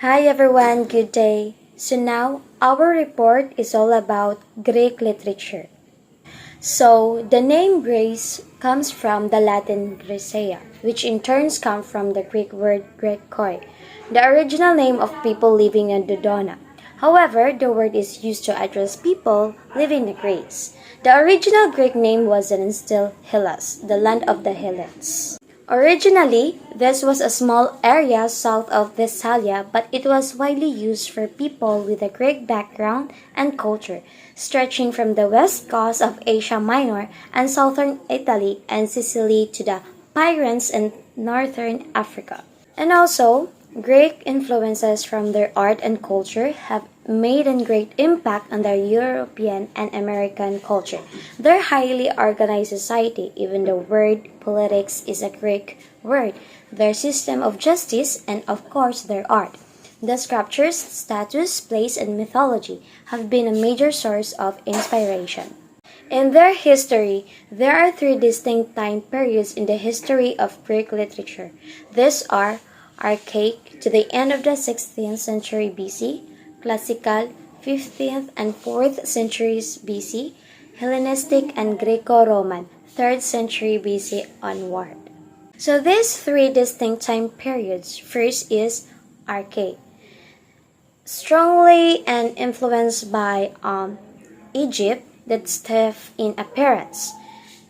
Hi everyone, good day. So now our report is all about Greek literature. So the name Greece comes from the Latin Graecia, which in turn comes from the Greek word Grekoi, the original name of people living in Dodona. However, the word is used to address people living in Greece. The original Greek name was still Hellas, the land of the Helots. Originally, this was a small area south of Thessalia, but it was widely used for people with a Greek background and culture, stretching from the west coast of Asia Minor and southern Italy and Sicily to the Pyrenees in northern Africa. And also, Greek influences from their art and culture have made a great impact on their European and American culture. Their highly organized society, even the word politics is a Greek word, their system of justice, and of course their art. The sculptures, statues, plays, and mythology have been a major source of inspiration. In their history, there are three distinct time periods in the history of Greek literature. These are Archaic to the end of the 16th century BC, Classical 15th and 4th centuries BC, Hellenistic and Greco-Roman 3rd century BC onward. So these three distinct time periods, first is Archaic, strongly and influenced by Egypt, that's stiff in appearance.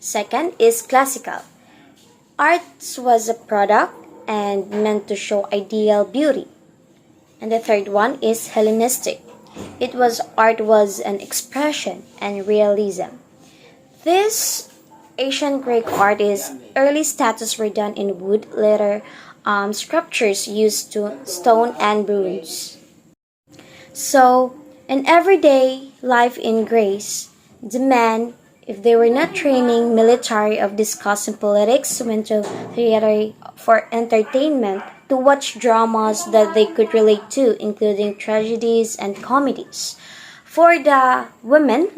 Second is Classical. Art was a product and meant to show ideal beauty. And the third one is Hellenistic. Art was an expression and realism. This ancient Greek artists' early statues were done in wood, later sculptures used to stone and bronze. So, in everyday life in Greece, the men, if they were not training military of discussing politics, went to theater for entertainment to watch dramas that they could relate to, including tragedies and comedies. For the women,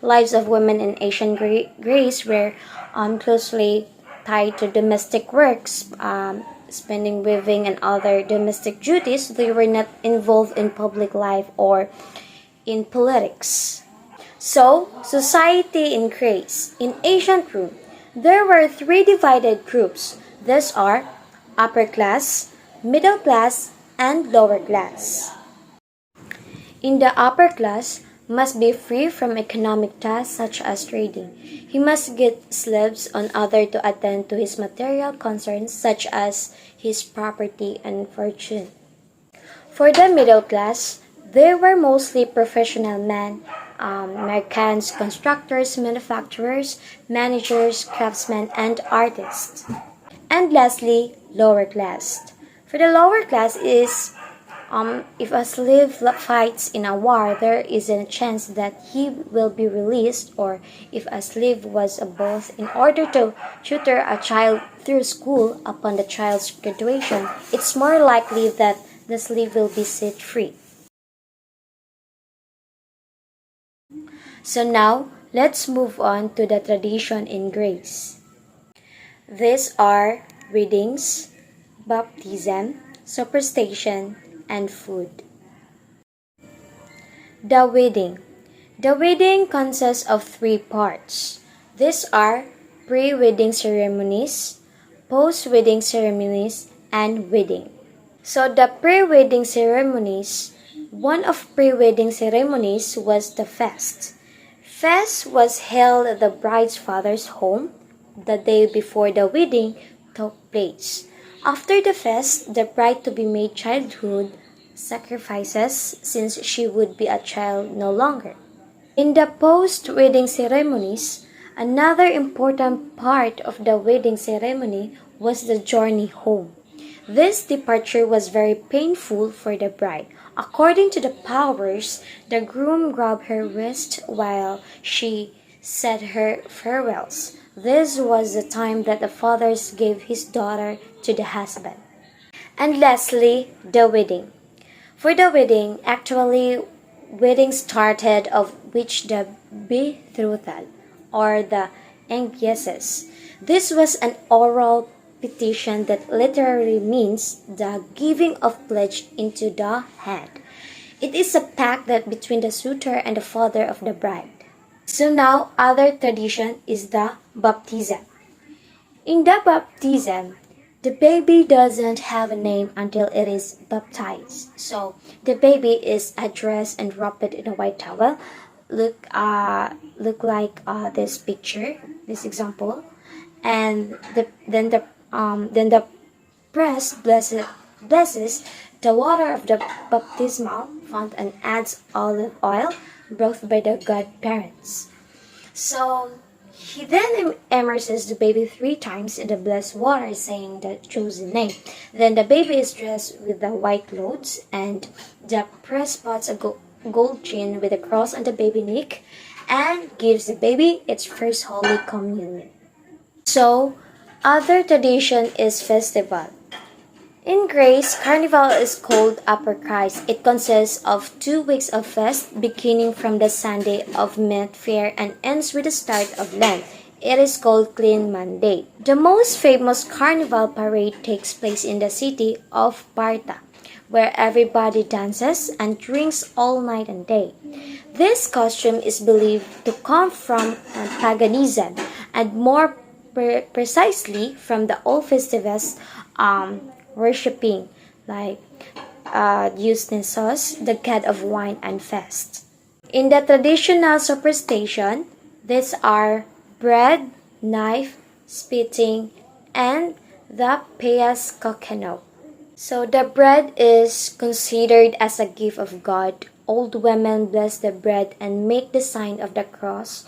lives of women in ancient Greece were closely tied to domestic works, spending, weaving, and other domestic duties. They were not involved in public life or in politics. So, society in Greece. In ancient Rome, there were three divided groups. These are upper class, middle class, and lower class. In the upper class, must be free from economic tasks such as trading. He must get slaves on other to attend to his material concerns such as his property and fortune. For the middle class, they were mostly professional men, merchants, constructors, manufacturers, managers, craftsmen, and artists. And lastly, lower class. For the lower class is if a slave fights in a war, there is a chance that he will be released, or if a slave was bought in order to tutor a child through school upon the child's graduation, it's more likely that the slave will be set free. So now, let's move on to the tradition in Greece. These are weddings, baptism, superstition, and food. The wedding. The wedding consists of three parts. These are pre-wedding ceremonies, post-wedding ceremonies, and wedding. So the pre-wedding ceremonies, one of pre-wedding ceremonies was the feast. Feast was held at the bride's father's home the day before the wedding took place. After the feast, the bride to be made childhood sacrifices since she would be a child no longer. In the post-wedding ceremonies, another important part of the wedding ceremony was the journey home. This departure was very painful for the bride. According to the powers, the groom grabbed her wrist while she said her farewells. This was the time that the fathers gave his daughter to the husband. And lastly, the wedding. For the wedding, actually, wedding started of which the betrothal or the engagement. This was an oral petition that literally means the giving of pledge into the hand. It is a pact that between the suitor and the father of the bride. So now other tradition is the baptism. In the baptism, the baby doesn't have a name until it is baptized. So the baby is addressed and wrapped in a white towel. Look like this picture, this example, and then the priest blesses the water of the baptismal font and adds olive oil brought by the godparents. So he then immerses the baby 3 times in the blessed water, saying the chosen name. Then the baby is dressed with the white clothes, and the priest puts a gold chain with a cross on the baby neck and gives the baby its first Holy Communion. So, other tradition is festival. In Greece, Carnival is called Upper Christ. It consists of 2 weeks of fest, beginning from the Sunday of Mint Fair and ends with the start of Lent. It is called Clean Monday. The most famous Carnival parade takes place in the city of Sparta, where everybody dances and drinks all night and day. This costume is believed to come from paganism and more precisely from the old festivals worshipping like Dionysus, the god of wine and fest. In the traditional superstition, these are bread, knife, spitting, and the pias kokeno. So the bread is considered as a gift of God. Old women bless the bread and make the sign of the cross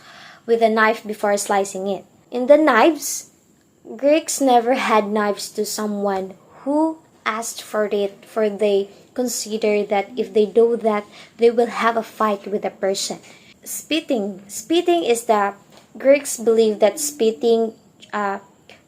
with a knife before slicing it. In the knives, Greeks never had knives to someone who asked for it, for they consider that if they do that, they will have a fight with the person. Spitting is the Greeks believe that spitting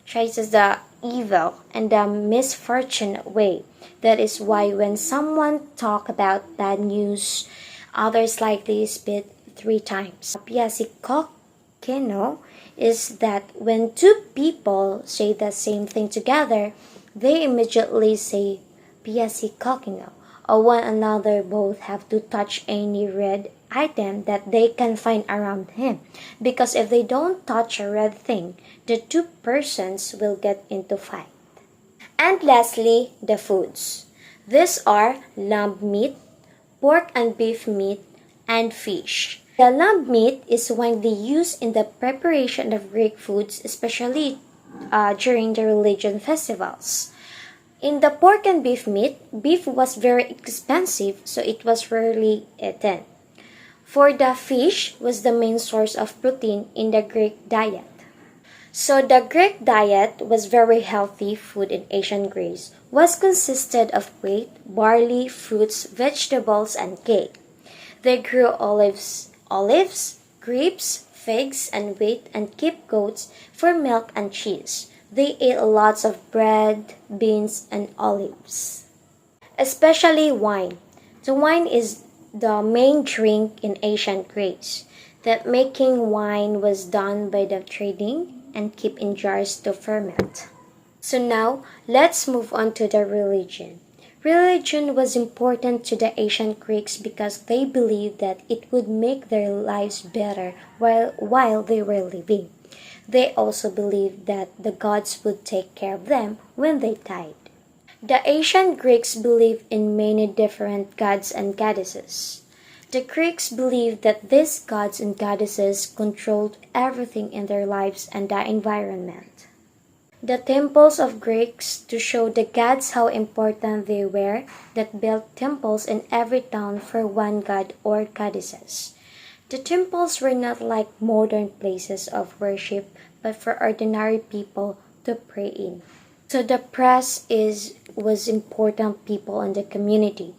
chases the evil and the misfortune away. That is why when someone talk about bad news, others likely spit 3 times. Piasikokeno is that when 2 people say the same thing together, they immediately say piasikokeno, or one another both have to touch any red item that they can find around him, because if they don't touch a red thing, the 2 persons will get into fight. And lastly, the foods. These are lamb meat, pork and beef meat, and fish. The lamb meat is widely used in the preparation of Greek foods, especially during the religion festivals. In the pork and beef meat, beef was very expensive, so it was rarely eaten. For the fish was the main source of protein in the Greek diet. So the Greek diet was very healthy. Food in ancient Greece was consisted of wheat, barley, fruits, vegetables, and cake. They grew olives, grapes, figs, and wheat, and kept goats for milk and cheese. They ate lots of bread, beans, and olives. Especially wine. The wine is the main drink in ancient Greece. That making wine was done by the trading and kept in jars to ferment. So now, let's move on to the religion. Religion was important to the ancient Greeks because they believed that it would make their lives better while they were living. They also believed that the gods would take care of them when they died. The ancient Greeks believed in many different gods and goddesses. The Greeks believed that these gods and goddesses controlled everything in their lives and the environment. The temples of Greeks to show the gods how important they were, that built temples in every town for one god or goddesses. The temples were not like modern places of worship, but for ordinary people to pray in. So the priests was important people in the community.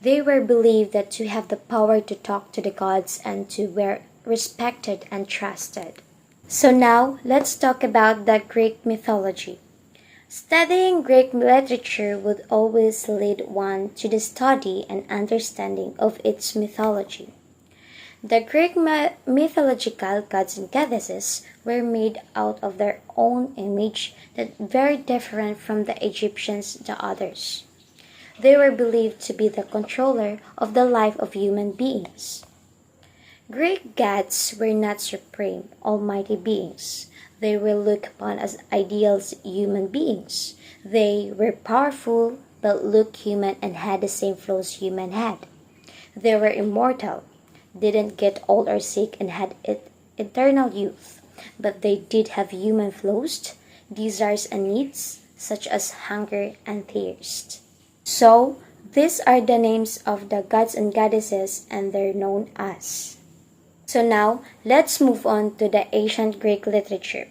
They were believed that to have the power to talk to the gods and to were respected and trusted. So now, let's talk about the Greek mythology. Studying Greek literature would always lead one to the study and understanding of its mythology. The Greek mythological gods and goddesses were made out of their own image that very different from the Egyptians the others. They were believed to be the controller of the life of human beings. Greek gods were not supreme, almighty beings. They were looked upon as ideals human beings. They were powerful, but looked human and had the same flaws human had. They were immortal, didn't get old or sick, and had eternal youth. But they did have human flaws, desires and needs, such as hunger and thirst. So, these are the names of the gods and goddesses, and they're known as. So now, let's move on to the ancient Greek literature.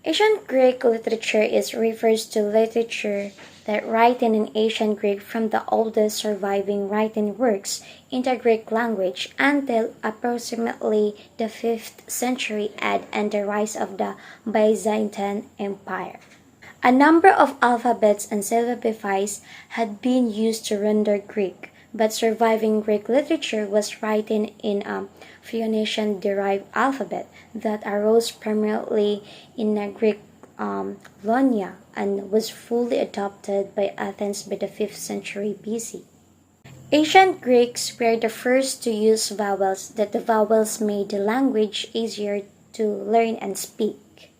Ancient Greek literature refers to literature that written in ancient Greek from the oldest surviving written works in the Greek language until approximately the 5th century AD and the rise of the Byzantine Empire. A number of alphabets and syllabifies had been used to render Greek, but surviving Greek literature was written in a Phoenician-derived alphabet that arose primarily in the Greek Lonia and was fully adopted by Athens by the 5th century BC. Ancient Greeks were the first to use vowels that the vowels made the language easier to learn and speak.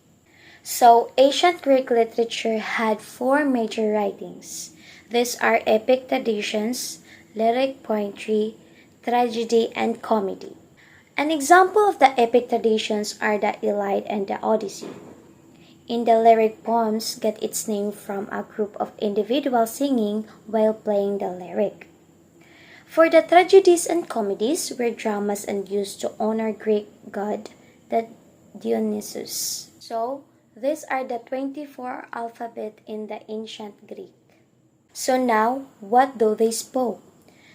So, ancient Greek literature had 4 major writings. These are epic traditions, lyric poetry, tragedy, and comedy. An example of the epic traditions are the Iliad and the Odyssey. In the lyric poems get its name from a group of individuals singing while playing the lyric. For the tragedies and comedies were dramas and used to honor Greek god the Dionysus. So, these are the 24 alphabet in the ancient Greek. So now, what do they spoke?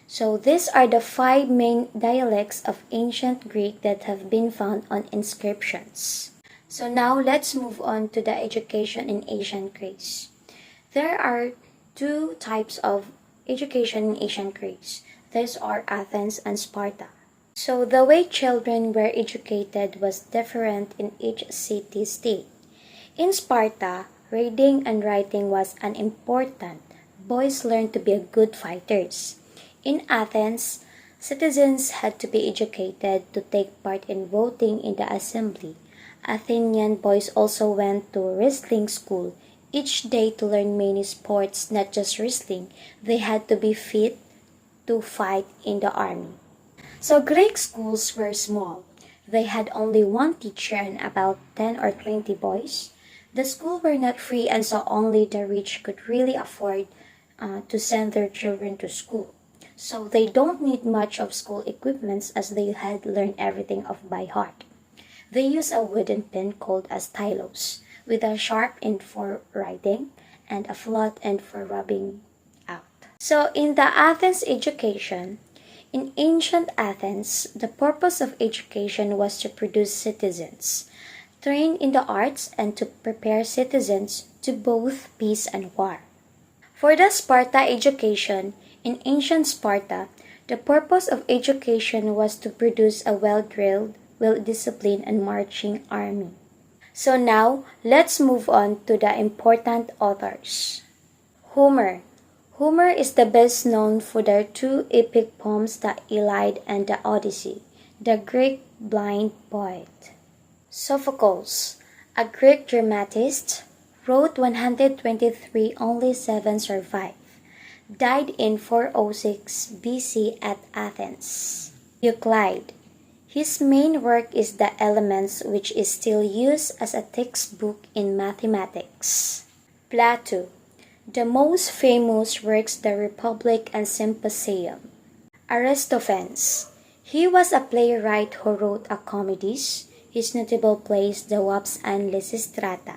So these are the 5 main dialects of ancient Greek that have been found on inscriptions. So now let's move on to the education in ancient Greece. There are 2 types of education in ancient Greece. These are Athens and Sparta. So the way children were educated was different in each city-state. In Sparta, reading and writing was unimportant. Boys learned to be good fighters. In Athens, citizens had to be educated to take part in voting in the assembly. Athenian boys also went to wrestling school each day to learn many sports, not just wrestling. They had to be fit to fight in the army. So Greek schools were small. They had only 1 teacher and about 10 or 20 boys. The schools were not free, and so only the rich could really afford to send their children to school. So they don't need much of school equipments as they had learned everything by heart. They use a wooden pen called a stylus with a sharp end for writing and a flat end for rubbing out. So in the Athens education, in ancient Athens, the purpose of education was to produce citizens, train in the arts, and to prepare citizens to both peace and war. For the Sparta education, in ancient Sparta, the purpose of education was to produce a well-drilled, well-disciplined, and marching army. So now, let's move on to the important authors. Homer. Homer is the best known for their 2 epic poems, the Iliad and the Odyssey, the Greek blind poet. Sophocles, a Greek dramatist, wrote 123, only 7 survive. Died in 406 BC at Athens. Euclid. His main work is the Elements, which is still used as a textbook in mathematics. Plato. The most famous works, the Republic and Symposium. Aristophanes. He was a playwright who wrote a comedies. His notable plays, The Wasps and Lysistrata.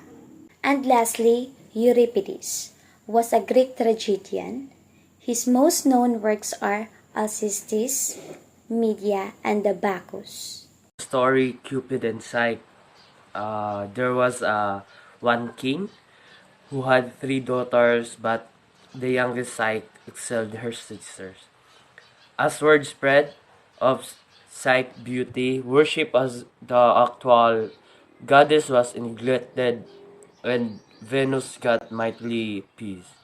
And lastly, Euripides was a Greek tragedian. His most known works are Alcestis, Medea, and the Bacchus. Story Cupid and Psyche. There was one king who had 3 daughters, but the youngest Psyche excelled her sisters. As word spread of Psyche beauty, worship as the actual goddess was neglected, and Venus got mightily peace.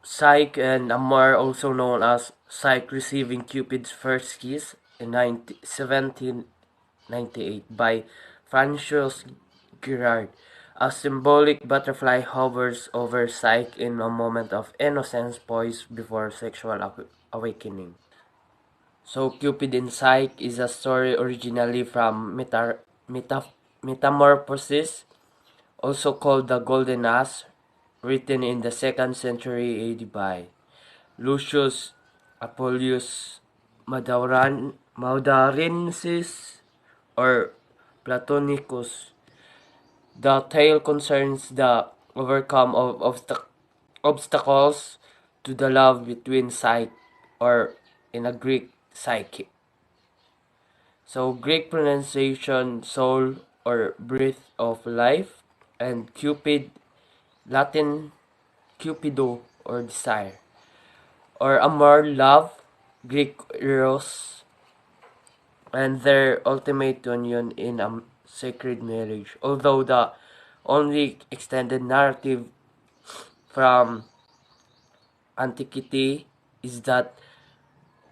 Psyche and Amor, also known as Psyche, receiving Cupid's first kiss in 1798 by Francois Girard. A symbolic butterfly hovers over Psyche in a moment of innocence poised before sexual awakening. So, Cupid in Psyche is a story originally from Metamorphosis, also called the Golden Ass, written in the 2nd century AD by Lucius Apollius Maudarensis or Platonicus. The tale concerns the overcome of obstacles to the love between Psyche, or in a Greek, Psyche. So Greek pronunciation soul or breath of life, and Cupid, Latin Cupido or desire, or amor love, Greek eros, and their ultimate union in a sacred marriage. Although the only extended narrative from antiquity is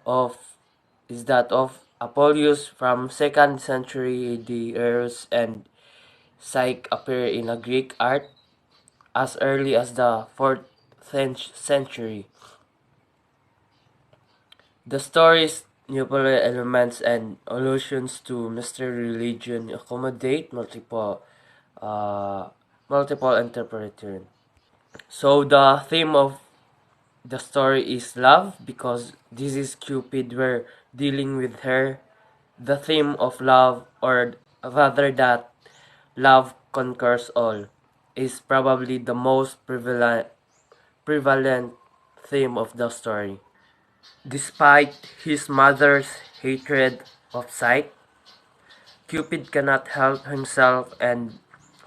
of that of Apollos from 2nd century AD. Eros and Psyche appear in a Greek art as early as the 4th century. The story's nuclear elements and allusions to mystery religion accommodate uh, multiple interpretations. So the theme of the story is love, because this is Cupid we're dealing with her. The theme of love, or rather that love conquers all, is probably the most prevalent theme of the story. Despite his mother's hatred of Psyche, Cupid cannot help himself and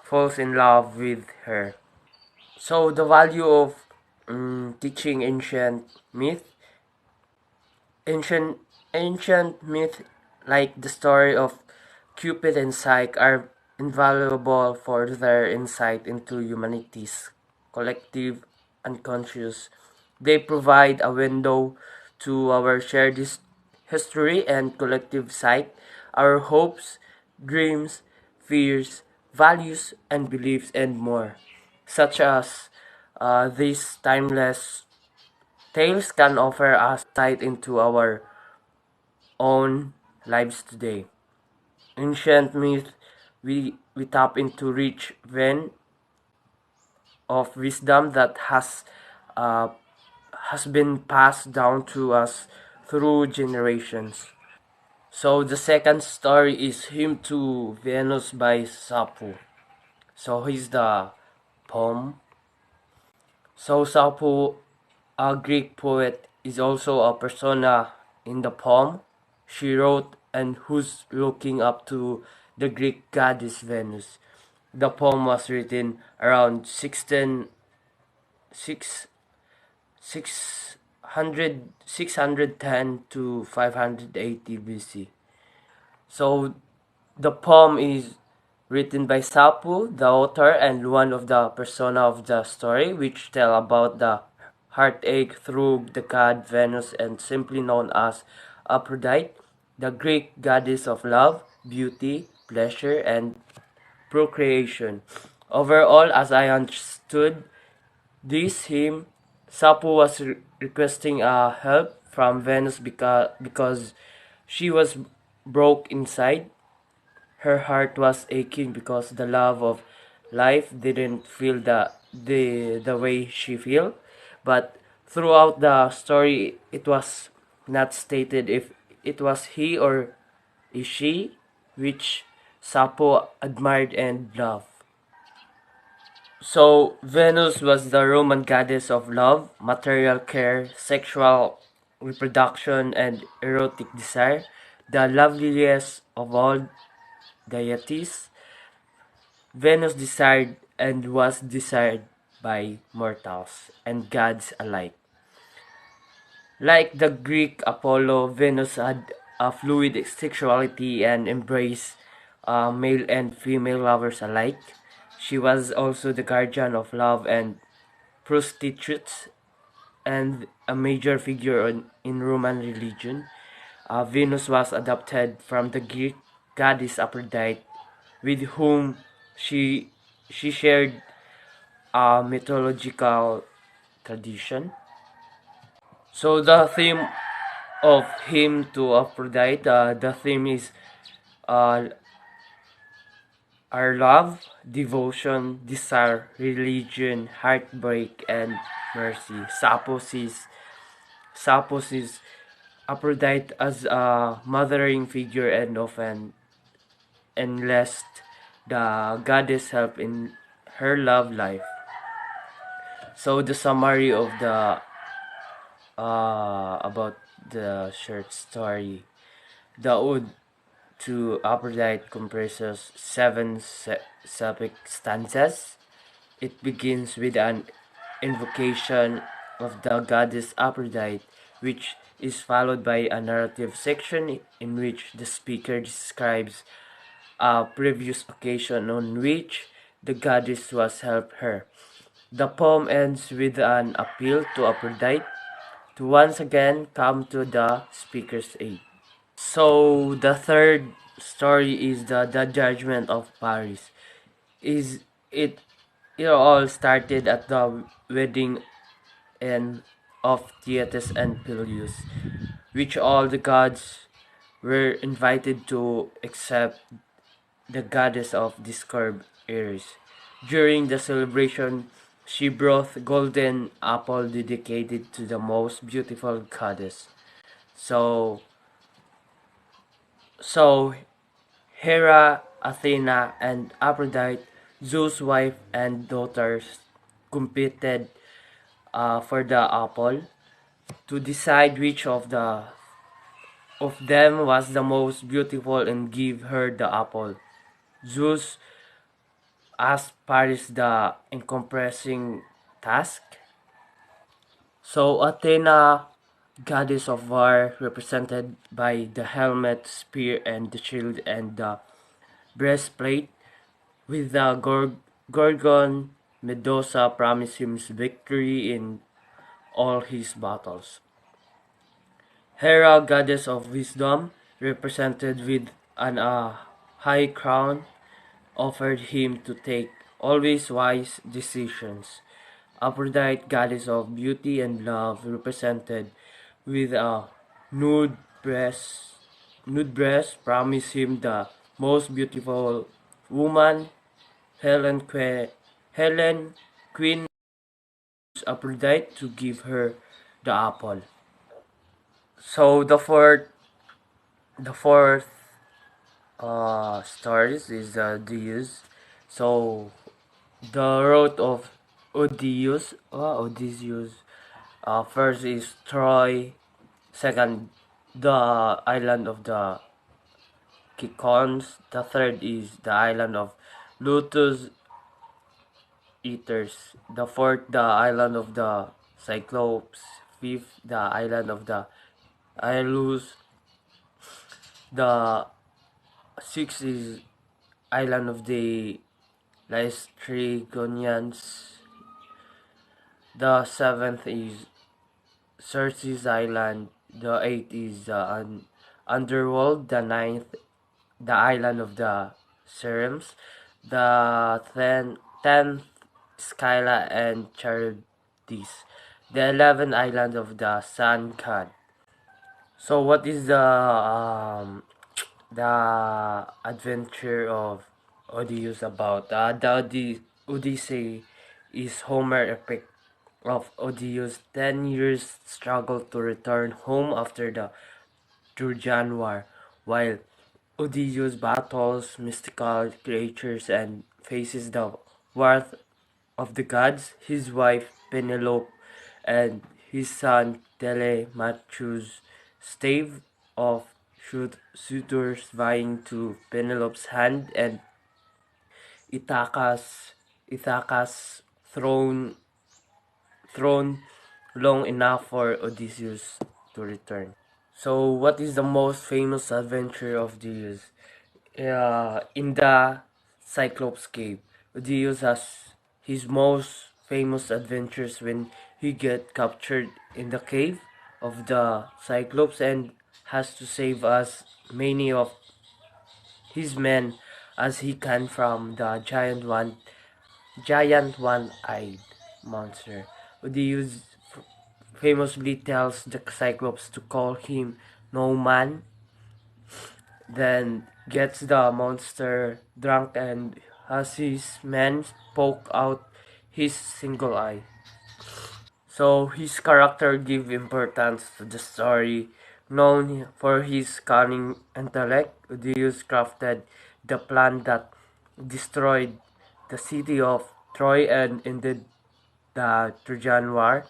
falls in love with her. So the value of teaching ancient ancient myth like the story of Cupid and Psyche are invaluable for their insight into humanity's collective unconscious. They provide a window to our shared history and collective sight, our hopes, dreams, fears, values, and beliefs, and more, such as these timeless tales can offer us sight into our own lives today. Ancient myth, we tap into rich vein of wisdom that uh, has been passed down to us through generations. So the second story is Hymn to Venus by Sappho. So he's the poem. So Sappho, a Greek poet, is also a persona in the poem she wrote and who's looking up to the Greek goddess Venus. The poem was written around 610 to 580 BC. So the poem is written by Sappho, the author and one of the persona of the story, which tell about the heartache through the god Venus, and simply known as Aphrodite, the Greek goddess of love, beauty, pleasure, and procreation. Overall, as I understood this hymn, Sappho was requesting help from Venus because she was broke inside. Her heart was aching because the love of life didn't feel the way she feel. But throughout the story, it was not stated if it was he or is she, which Sappho admired and loved. So Venus was the Roman goddess of love, material care, sexual reproduction, and erotic desire, the loveliest of all deities. Venus desired and was desired by mortals and gods alike. Like the Greek Apollo, Venus had fluid sexuality and embraced male and female lovers alike. She was also the guardian of love and prostitutes and a major figure in Roman religion. Venus was adopted from the Greek goddess Aphrodite, with whom she she shared a mythological tradition. So the theme of hymn to Aphrodite, the theme is uh, our love, devotion, desire, religion, heartbreak, and mercy. Sappho sees Aphrodite as a mothering figure and often enlists the goddess help in her love life. So the summary of the about the short story. The ode to Aphrodite comprises seven epic stanzas. It begins with an invocation of the goddess Aphrodite, which is followed by a narrative section in which the speaker describes a previous occasion on which the goddess was helped her. The poem ends with an appeal to Aphrodite to once again come to the speaker's aid. So the third story is the Judgment of Paris. Is it it all started at the wedding and of Thetis and Peleus, which all the gods were invited to except the goddess of discord Ares. During the celebration, she brought golden apple dedicated to the most beautiful goddess. So so Hera, Athena, and Aphrodite, Zeus' wife and daughters, competed for the apple to decide which of them was the most beautiful and give her the apple. Zeus asked Paris the encompassing task. So Athena, goddess of war, represented by the helmet, spear, and the shield and the breastplate, with the Gorgon, Medusa promised him victory in all his battles. Hera, goddess of wisdom, represented with an high crown, offered him to take always wise decisions. Aphrodite, goddess of beauty and love, represented with a nude breast, promised him the most beautiful woman. Helen, Queen Aphrodite to give her the apple. So the fourth stories is the Odysseus. So the road of Odysseus. First is Troy. Second, the island of the Kikons. The third is the island of Lotus Eaters. The fourth, the island of the Cyclopes. Fifth, the island of the Ailus. The sixth is island of the Laestrygonians. The seventh is Circe's island. The eighth is the underworld. The ninth, the island of the Serems. The tenth, Skyla and Charybdis. The 11th island of the Sun God. So what is the adventure of Odysseus about? The Odyssey is Homer epic of Odysseus' 10 years struggle to return home after the Trojan War, while Odysseus battles mystical creatures and faces the wrath of the gods. His wife Penelope and his son Telemachus stave off suitors vying to Penelope's hand, and Ithaca's throne long enough for Odysseus to return. So, what is the most famous adventure of Odysseus? In the Cyclops Cave, Odysseus has his most famous adventures when he get captured in the cave of the Cyclops and has to save as many of his men as he can from the giant one-eyed monster. Odysseus famously tells the Cyclops to call him no man, then gets the monster drunk and has his men poke out his single eye. So his character give importance to the story. Known for his cunning intellect, Odysseus crafted the plan that destroyed the city of Troy and ended the Trojan War.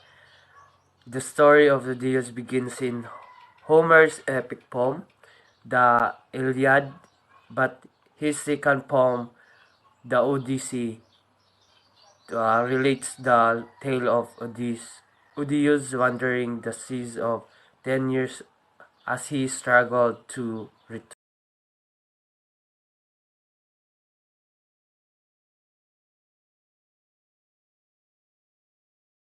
The story of Odysseus begins in Homer's epic poem, the Iliad, but his second poem, the Odyssey, relates the tale of Odysseus wandering the seas of 10 years as he struggled to